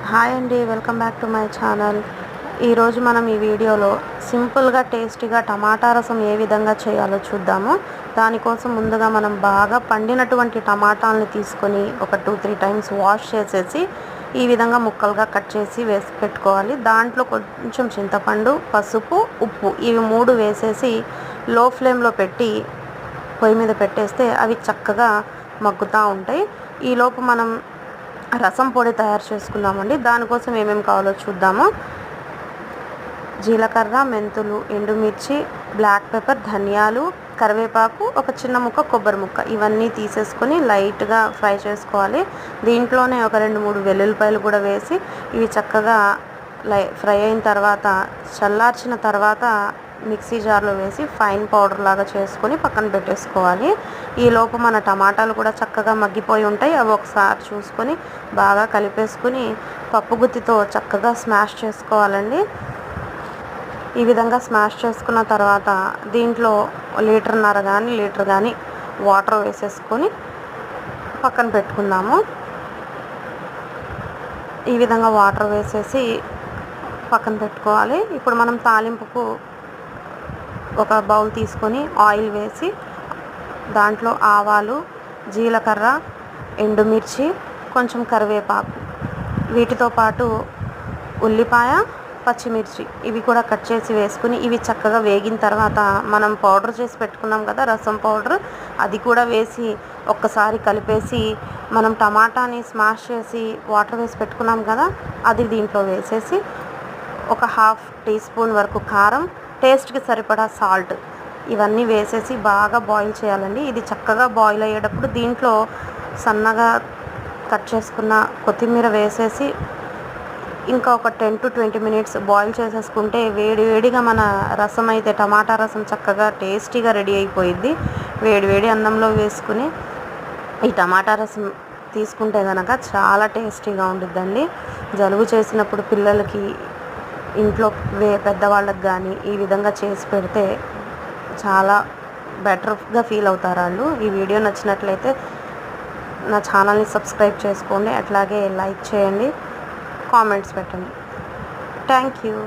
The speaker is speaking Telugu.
హాయ్ అండి, welcome back to my channel. ఈరోజు మనం ఈ వీడియోలో సింపుల్గా టేస్టీగా టమాటా రసం ఏ విధంగా చేయాలో చూద్దాము. దానికోసం ముందుగా మనం బాగా పండినటువంటి టమాటాలని తీసుకొని ఒక 2-3 టైమ్స్ వాష్ చేసేసి ఈ విధంగా ముక్కలుగా కట్ చేసి వేసి పెట్టుకోవాలి. దాంట్లో కొంచెం చింతపండు, పసుపు, ఉప్పు ఇవి 3 వేసేసి లో ఫ్లేమ్లో పెట్టి పొయ్యి మీద పెట్టేస్తే అవి చక్కగా మగ్గుతూ ఉంటాయి. ఈలోపు మనం రసం పొడి తయారు చేసుకుందామండి. దానికోసం ఏమేమి కావాలో చూద్దాము. జీలకర్ర, మెంతులు, ఎండుమిర్చి, బ్లాక్ పెప్పర్, ధనియాలు, కరివేపాకు, ఒక చిన్న ముక్క కొబ్బరి ముక్క ఇవన్నీ తీసేసుకొని లైట్గా ఫ్రై చేసుకోవాలి. దీంట్లోనే ఒక 2-3 వెల్లుల్లిపాయలు కూడా వేసి ఇవి చక్కగా ఫ్రై అయిన తర్వాత చల్లార్చిన తర్వాత మిక్సీ జార్లో వేసి ఫైన్ పౌడర్ లాగా చేసుకొని పక్కన పెట్టేసుకోవాలి. ఈలోపు మన టమాటాలు కూడా చక్కగా మగ్గిపోయి ఉంటాయి. అవి ఒకసారి చూసుకొని బాగా కలిపేసుకుని పప్పు గుత్తితో చక్కగా స్మాష్ చేసుకోవాలండి. ఈ విధంగా స్మాష్ చేసుకున్న తర్వాత దీంట్లో లీటర్ కానీ వాటర్ వేసేసుకొని పక్కన పెట్టుకుందాము. ఈ విధంగా వాటర్ వేసేసి పక్కన పెట్టుకోవాలి. ఇప్పుడు మనం తాలింపుకు ఒక బౌల్ తీసుకొని ఆయిల్ వేసి దాంట్లో ఆవాలు, జీలకర్ర, ఎండుమిర్చి, కొంచెం కరివేపాకు, వీటితో పాటు ఉల్లిపాయ, పచ్చిమిర్చి ఇవి కూడా కట్ చేసి వేసుకుని ఇవి చక్కగా వేగిన తర్వాత మనం పౌడర్ చేసి పెట్టుకున్నాం కదా రసం పౌడర్, అది కూడా వేసి ఒక్కసారి కలిపేసి మనం టమాటాని స్మాష్ చేసి వాటర్ వేసి పెట్టుకున్నాం కదా అది దీంట్లో వేసేసి ఒక 1/2 టీ స్పూన్ వరకు కారం, టేస్ట్కి సరిపడా సాల్ట్ ఇవన్నీ వేసేసి బాగా బాయిల్ చేయాలండి. ఇది చక్కగా బాయిల్ అయ్యేటప్పుడు దీంట్లో సన్నగా కట్ చేసుకున్న కొత్తిమీర వేసేసి ఇంకా ఒక 10-20 మినిట్స్ బాయిల్ చేసేసుకుంటే వేడిగా మన రసం అయితే టమాటా రసం చక్కగా టేస్టీగా రెడీ అయిపోయిద్ది. వేడి అన్నంలో వేసుకుని ఈ టమాటా రసం తీసుకుంటే కనుక చాలా టేస్టీగా ఉండిద్దండి. జలుబు చేసినప్పుడు పిల్లలకి, ఇంట్లో పెద్దవాళ్ళకి కానీ ఈ విధంగా చేసి పెడితే చాలా బెటర్గా ఫీల్ అవుతారు వాళ్ళు. ఈ వీడియో నచ్చినట్లయితే నా ఛానల్ని సబ్స్క్రైబ్ చేసుకోండి, అట్లాగే లైక్ చేయండి, కామెంట్స్ పెట్టండి. Thank you.